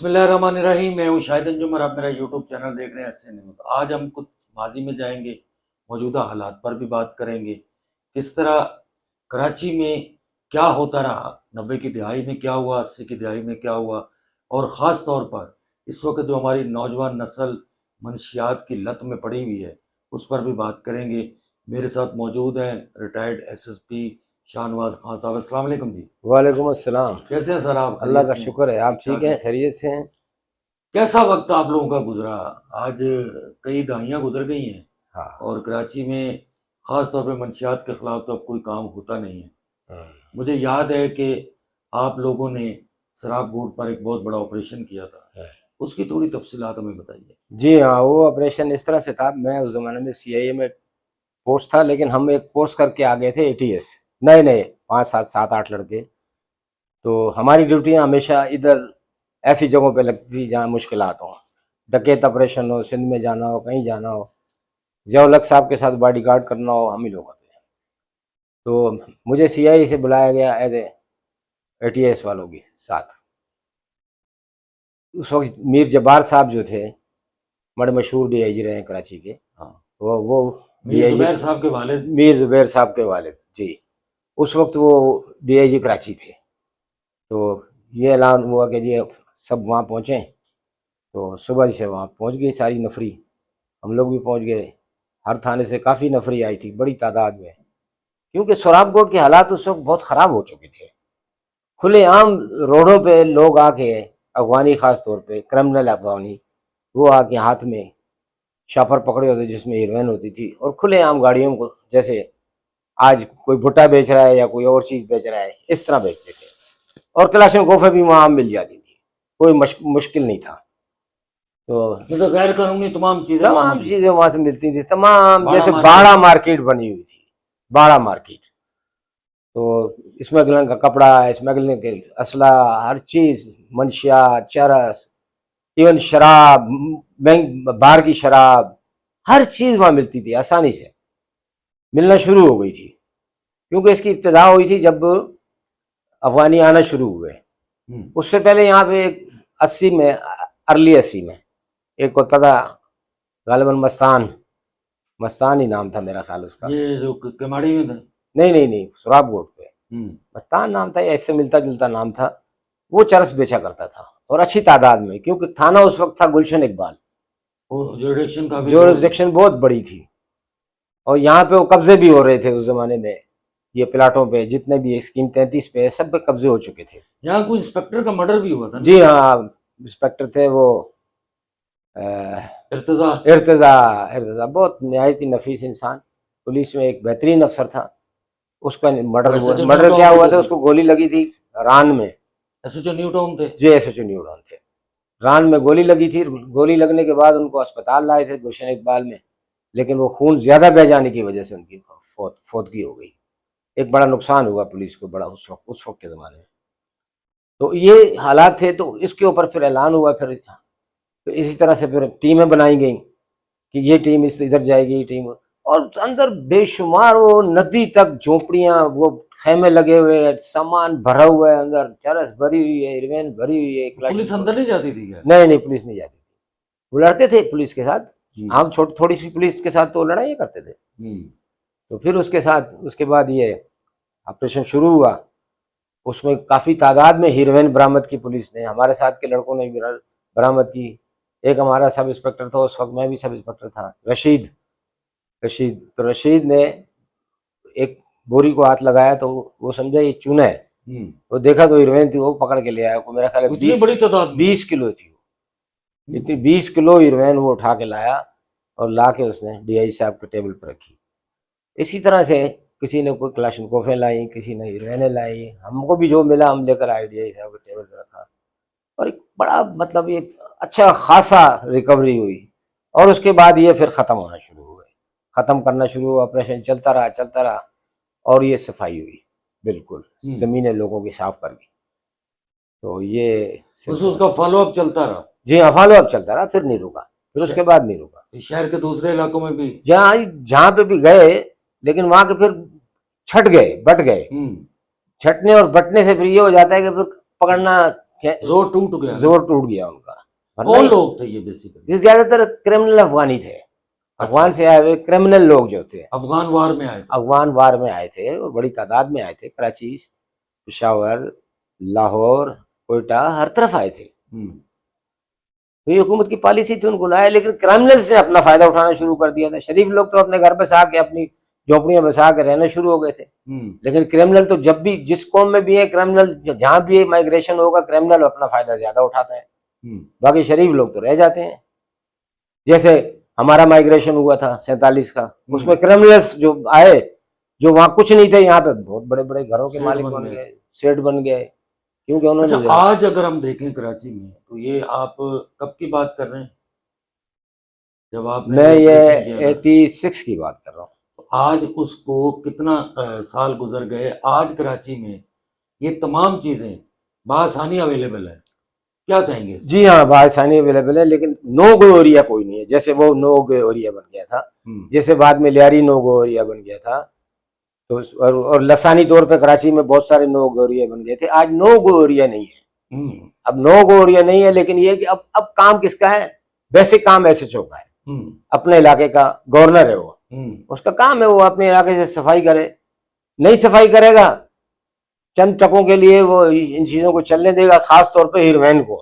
बिस्मिल्लाहिर्रहमानिर्रहीम। मैं हूँ शाहिद अंजुम, आप मेरा यूट्यूब चैनल देख रहे हैं एसए न्यूज़। आज हम कुछ माजी में जाएंगे, मौजूदा हालात पर भी बात करेंगे। किस तरह कराची में क्या होता रहा, 90 की दिहाई में क्या हुआ, 80 की दिहाई में क्या हुआ, और ख़ास तौर पर इस वक्त जो हमारी नौजवान नस्ल मनशियात की लत में पड़ी हुई है, उस पर भी बात करेंगे। मेरे साथ मौजूद हैं रिटायर्ड एसएसपी शाहनवाज खान साहब। अस्सलाम वालेकुम जी। वालेकुम अस्सलाम। कैसे हैं सर आप? अल्लाह खैरियत का से हैं? शुक्र है, आप ठीक ठाक हैं, हैं? खैरियत से हैं। कैसा वक्त आप लोगों का गुजरा? आज कई दहाइयाँ गुजर गई हैं हाँ और कराची में ख़ास तौर पे मंशियात के ख़िलाफ़ तो अब कोई काम होता नहीं है। हाँ। मुझे याद है कि आप लोगों ने शराब बोर्ड पर एक बहुत बड़ा ऑपरेशन किया था, उसकी थोड़ी तफसीलात हमें बताइए। जी हाँ, वो ऑपरेशन इस तरह से था। मैं उस ज़माने में सीआईए में पोस्ट था, लेकिन हम एक कोर्स करके आ गए थे एटीएस। नए नए 5 7 7 8 लड़के। तो हमारी ड्यूटियाँ हमेशा इधर ऐसी जगहों पे लगती थी जहाँ मुश्किलात हों। डकैत ऑपरेशन हो, सिंध में जाना हो, कहीं जाना हो, ज़ियाउल हक साहब के साथ बॉडी गार्ड करना हो, हम ही लोग होते हैं। तो मुझे सीआईए से बुलाया गया एज ए एटीएस वालों के साथ। उस वक्त मीर जब्बार साहब जो थे, बड़े मशहूर डीआईजी रहे हैं कराची के। हाँ, वो मीर डीआईजी जुबैर साहब के वालिद। मीर जुबैर साहब के वालिद जी। उस वक्त वो डीआईजी कराची थे। तो ये ऐलान हुआ कि जी सब वहाँ पहुँचें। तो सुबह से वहाँ पहुँच गई सारी नफरी, हम लोग भी पहुँच गए। हर थाने से काफ़ी नफरी आई थी, बड़ी तादाद में, क्योंकि सोराबकोट के हालात उस वक्त बहुत ख़राब हो चुके थे। खुलेआम रोडों पे लोग आके, अफगानी ख़ास तौर पे क्रिमिनल अफगानी, वो आके हाथ में शापर पकड़े होते जिसमें हीरोइन होती थी, और खुलेआम गाड़ियों को, जैसे आज कोई भुट्टा बेच रहा है या कोई और चीज़ बेच रहा है, इस तरह बेचते थे। और क्लाशनकोफ़ें भी वहाँ मिल जाती थी, कोई मुश्किल नहीं था। तो मतलब गैर कानूनी तमाम चीज़ें वहाँ तमाम मौजूद चीज़ें वहाँ से मिलती थी, तमाम, बाड़ा जैसे मार्केट। बाड़ा मार्केट बनी हुई थी, बाड़ा मार्केट। तो स्मगलिंग का कपड़ा, स्मगलिंग के असला, हर चीज़, मंशियात, चरस, इवन शराब, बाहर की शराब, हर चीज़ वहाँ मिलती थी, आसानी से मिलना शुरू हो गई थी। क्योंकि इसकी इब्तिदा हुई थी जब अफगानी आना शुरू हुए। उससे पहले यहाँ पे एक 80 में, अर्ली 80 में एक होता था, गालिबन मस्तान, मस्तान ही नाम था मेरा ख्याल उसका। ये जो कमाड़ी में था। नहीं नहीं नहीं, सोराबकोट पे मस्तान नाम था, या इससे मिलता जुलता नाम था। वो चरस बेचा करता था, और अच्छी तादाद में, क्योंकि थाना उस वक्त था गुलशन इकबाल, जुरिडिक्शन काफ़ी बड़ी। जुरिसडिक्शन बहुत बड़ी थी। और यहाँ पे वो कब्जे भी हो रहे थे उस जमाने में। ये प्लाटों पे जितने भी स्कीम 33 पे, सब पे कब्जे हो चुके थे। यहाँ कोई इंस्पेक्टर का मर्डर भी हुआ था ना? जी हाँ, इंस्पेक्टर थे वो, इर्तिजा। इर्तिजा। इर्तिजा बहुत नहायत ही नफीस इंसान, पुलिस में एक बेहतरीन अफसर था। उसका मर्डर हुआ। एसएचओ मर्डर क्या न्यू हुआ टाउन था, थे। उसको गोली लगी थी रान में। एसएचओ न्यू टाउन थे। जे एसएचओ न्यू टाउन थे। रान में गोली लगी थी। गोली लगने के बाद उनको अस्पताल लाए थे गुलशन इकबाल में, लेकिन वो खून ज्यादा बह जाने की वजह से उनकी फौतगी हो गई। एक बड़ा नुकसान हुआ पुलिस को, बड़ा, उस वक्त के ज़माने में। तो ये हालात थे। तो इसके ऊपर फिर ऐलान हुआ। फिर तो इसी तरह से फिर टीमें बनाई गई कि ये टीम इस इधर जाएगी, ये टीम, और अंदर बेशुमार वो नदी तक झोपड़ियाँ, वो खेमे लगे हुए हैं, सामान भरा हुआ है, अंदर चरस भरी हुई है, हेरोइन भरी हुई है। पुलिस अंदर नहीं जाती थी क्या? नहीं नहीं, पुलिस नहीं जाती थी। वो लड़ते थे पुलिस के साथ। हम थोड़ी सी पुलिस के साथ तो लड़ाई करते थे। तो फिर उसके साथ, उसके बाद ये ऑपरेशन शुरू हुआ। उसमें काफ़ी तादाद में हीरोइन बरामद की पुलिस ने, हमारे साथ के लड़कों ने भी बरामद की। एक हमारा सब इंस्पेक्टर था उस वक्त, मैं भी सब इंस्पेक्टर था, रशीद। तो रशीद ने एक बोरी को हाथ लगाया तो वो समझा ये चूना है। वो देखा तो हीरोइन थी, वो पकड़ के ले आया। को मेरा ख्याल है 20 किलो थी वो। इतनी 20 किलो हीरोइन वो उठा के लाया, और ला के उसने डीआई साहब के टेबल पर रखी। इसी तरह से किसी ने कोई क्लाशनकोफें लाई, किसी ने हीरोइनें लाई, हमको भी जो मिला हम लेकर आए, डीआई साहब के टेबल पर रखा। और एक बड़ा, मतलब एक अच्छा खासा रिकवरी हुई। और उसके बाद ये फिर ख़त्म होना शुरू हो गए, ख़त्म करना शुरू हुआ, ऑपरेशन चलता रहा, और ये सफाई हुई, बिल्कुल ज़मीनें लोगों की साफ कर दी। तो ये उसका फॉलोअप चलता रहा। जी हाँ, फॉलोअप चलता रहा, फिर नहीं रुका, फिर उसके बाद नहीं रुका। शहर के दूसरे इलाकों में भी जहाँ पे भी गए, लेकिन वहां के फिर छट गए, बट गए। छटने और बटने से फिर ये हो जाता है कि फिर पकड़ना जोर टूट गया। जोर टूट गया उनका। कौन लोग थे ये बेसिकली? ये ज्यादातर क्रिमिनल अफगानी थे, अफगान से आए हुए क्रिमिनल लोग जो थे, अफगान वार में आए थे। अफगान वार में आए थे और बड़ी तादाद में आए थे। कराची, पेशावर, लाहौर, कोयटा, हर तरफ आए थे। तो ये हुकूमत की पॉलिसी थी, उनको लाया, लेकिन क्रिमिनल्स ने अपना फायदा उठाना शुरू कर दिया था। शरीफ लोग तो अपने घर बसा के, अपनी झोपड़ियां बसा के रहने शुरू हो गए थे, लेकिन क्रिमिनल तो जब भी, जिस कौम में भी है क्रिमिनल, जहां भी माइग्रेशन होगा, क्रिमिनल अपना फायदा ज्यादा उठाता है, बाकी शरीफ लोग तो रह जाते हैं। जैसे हमारा माइग्रेशन हुआ था 47 का, उसमें क्रिमिनल्स जो आए, जो वहां कुछ नहीं थे, यहाँ पे बहुत बड़े बड़े घरों के मालिक बन गए, सेठ बन गए, क्योंकि उन्होंने। अच्छा, आज अगर हम देखें कराची में, तो ये आप कब की बात कर रहे हैं? जब आपने, मैं ये 86 की बात कर रहा हूँ। आज उसको कितना साल गुजर गए, आज कराची में ये तमाम चीजें बआसानी अवेलेबल है, क्या कहेंगे? जी हाँ, बआसानी अवेलेबल है, लेकिन नो गो एरिया कोई नहीं है। जैसे वो नो गो एरिया बन गया था, जैसे बाद में लियारी नो गो एरिया बन गया था, तो और लसानी तौर पे कराची में बहुत सारे नो गो एरिया बन गए थे। आज नो गो एरिया नहीं है, अब नो गो एरिया नहीं है, लेकिन ये कि अब काम किसका है? बेसिक काम एसएचओ का है, अपने इलाके का गवर्नर है वो, उसका काम है वो अपने इलाके से सफाई करे। नहीं सफाई करेगा, चंद टकों के लिए वो इन चीजों को चलने देगा, खास तौर पे हीरोइन को।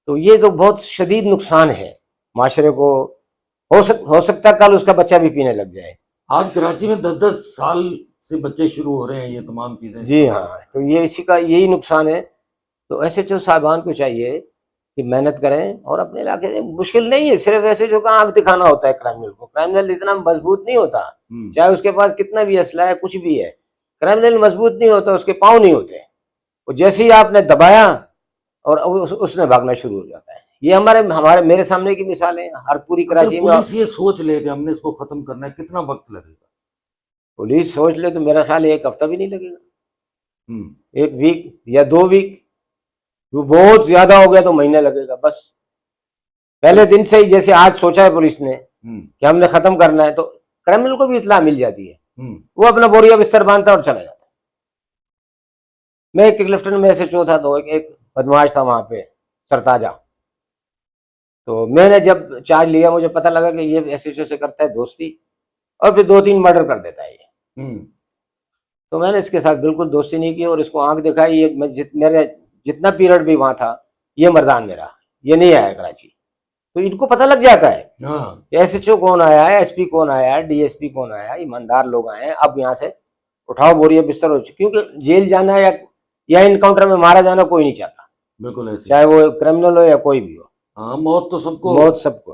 तो ये तो बहुत शदीद नुकसान है माशरे को। हो सकता कल उसका बच्चा भी पीने लग जाए। आज कराची में 10-10 साल से बच्चे शुरू हो रहे हैं ये तमाम चीजें। जी हाँ, तो ये इसी का यही नुकसान है। तो एसएचओ साहबान को चाहिए कि मेहनत करें और अपने इलाके से, मुश्किल नहीं है, सिर्फ एसएचओ का आंख दिखाना होता है क्रिमिनल को। क्रिमिनल इतना मजबूत नहीं होता, चाहे उसके पास कितना भी असला है, कुछ भी है, क्रिमिनल मजबूत नहीं होता, उसके पाँव नहीं होते। वो जैसे ही आपने दबाया और उसने भागना शुरू हो जाता है। ये हमारे मेरे सामने की मिसाल है, हर पूरी कराची में। पुलिस ये सोच ले कि हमने इसको खत्म करना है, कितना वक्त लगेगा? पुलिस सोच ले तो मेरा ख्याल 1 हफ्ता भी नहीं लगेगा, 1 वीक या 2 वीक, वो बहुत ज्यादा हो गया तो महीने लगेगा बस। पहले दिन से ही जैसे आज सोचा है पुलिस ने कि हमने खत्म करना है, तो क्रिमिनल को भी इत्तला मिल जाती है, वो अपना बोरिया बिस्तर बांधता है और चला जाता है। मैं एक क्लिफ्टन में एसएचओ था, तो एक बदमाश था वहां पे, सरताजा। तो मैंने जब चार्ज लिया, मुझे पता लगा कि ये एसएचओ से करता है दोस्ती और फिर 2-3 मर्डर कर देता है ये। तो मैंने इसके साथ बिल्कुल दोस्ती नहीं की और इसको आंख दिखाई। ये मेरे जितना पीरियड भी वहां था, ये मर्दान मेरा, ये नहीं आया कराची। तो इनको पता लग जाता है एसएचओ कौन आया है, एसपी कौन आया है, डीएसपी कौन आया है, ईमानदार लोग आए हैं, अब यहाँ से उठाओ बोरिया बिस्तर हो। क्योंकि जेल जाना या इनकाउंटर में मारा जाना कोई नहीं चाहता, बिल्कुल ऐसे, चाहे वो क्रिमिनल हो या कोई भी हो। हाँ, मौत तो सबको, मौत सबको।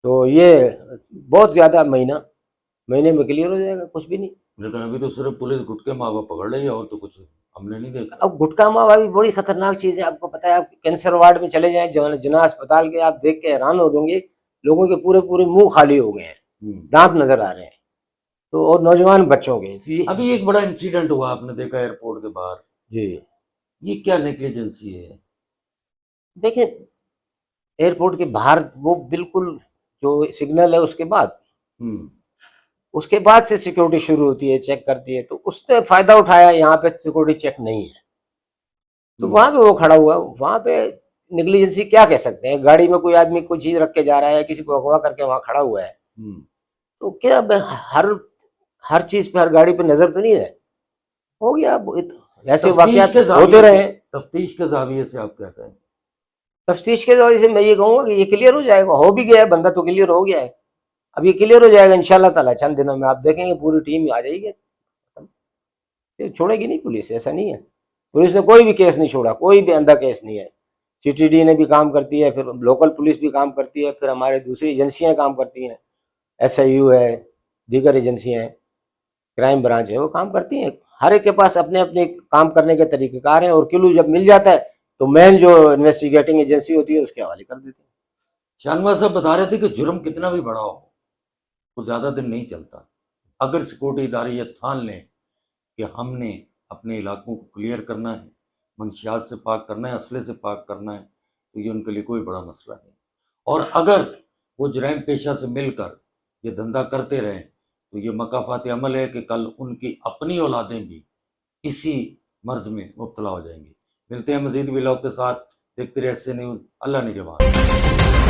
तो ये बहुत ज्यादा महीने में क्लियर हो जाएगा, कुछ भी नहीं। लेकिन अभी तो सिर्फ पुलिस गुटके मावा पकड़ रही है, और तो कुछ हमने नहीं देखा। अब गुटखा मावा भी बड़ी खतरनाक चीज है, आपको पता है। आप कैंसर वार्ड में चले जाएं, जना अस्पताल के, आप देख के हैरान हो जाएंगे, लोगों के पूरे पूरे मुंह खाली हो गए हैं, दांत नजर आ रहे हैं। तो और नौजवान बच्चों के। अभी एक बड़ा इंसिडेंट हुआ, आपने देखा एयरपोर्ट के बाहर जी, ये क्या नेग्लिजेंसी है? देखिए एयरपोर्ट के बाहर वो बिल्कुल जो सिग्नल है उसके बाद से सिक्योरिटी शुरू होती है, चेक करती है, तो उसने फायदा उठाया। यहाँ पे सिक्योरिटी चेक नहीं है, तो वहां पे वो खड़ा हुआ। वहां पे नेग्लिजेंसी क्या कह सकते हैं? गाड़ी में कोई आदमी कोई चीज रख के जा रहा है, किसी को अगवा करके वहां खड़ा हुआ है, तो क्या हर चीज पे, हर गाड़ी पे नजर तो नहीं है? हो गया, ऐसे वाकयात होते रहे। तफ्तीश के जाविये से आप क्या कहें? तफ्तीश के जाविये से मैं ये कहूंगा कि ये क्लियर हो जाएगा, हो भी गया है, बंदा तो क्लियर हो गया है, अब ये क्लियर हो जाएगा इंशाल्लाह ताला। चंद दिनों में आप देखेंगे पूरी टीम आ जाएगी, छोड़ेगी नहीं पुलिस, ऐसा नहीं है। पुलिस ने कोई भी केस नहीं छोड़ा, कोई भी अंधा केस नहीं है। सीटीडी ने भी काम करती है, फिर लोकल पुलिस भी काम करती है, फिर हमारे दूसरी एजेंसियां काम करती हैं, SIU है, दीगर एजेंसियां हैं, क्राइम ब्रांच है, वो काम करती हैं। हर एक के पास अपने अपने काम करने के तरीक़ेकार हैं, और क्लू जब मिल जाता है तो मेन जो इन्वेस्टिगेटिंग एजेंसी होती है उसके हवाले कर देते हैं। शानवार साहब बता रहे थे कि जुर्म कितना भी बड़ा हो, वो ज्यादा दिन नहीं चलता। अगर सिक्योरिटी इदारे ये ठान लें कि हमने अपने इलाकों को क्लियर करना है, मंशियात से पाक करना है, असले से पाक करना है, तो ये उनके लिए कोई बड़ा मसला नहीं। और अगर वो जराइम पेशा से मिलकर ये धंधा करते रहें, तो ये मकाफात अमल है कि कल उनकी अपनी औलादें भी इसी मर्ज में मुब्तला हो जाएंगे। मिलते हैं मजीद व्लॉग के साथ, देखते रहिए एसए न्यूज़। अल्लाह निगहबान।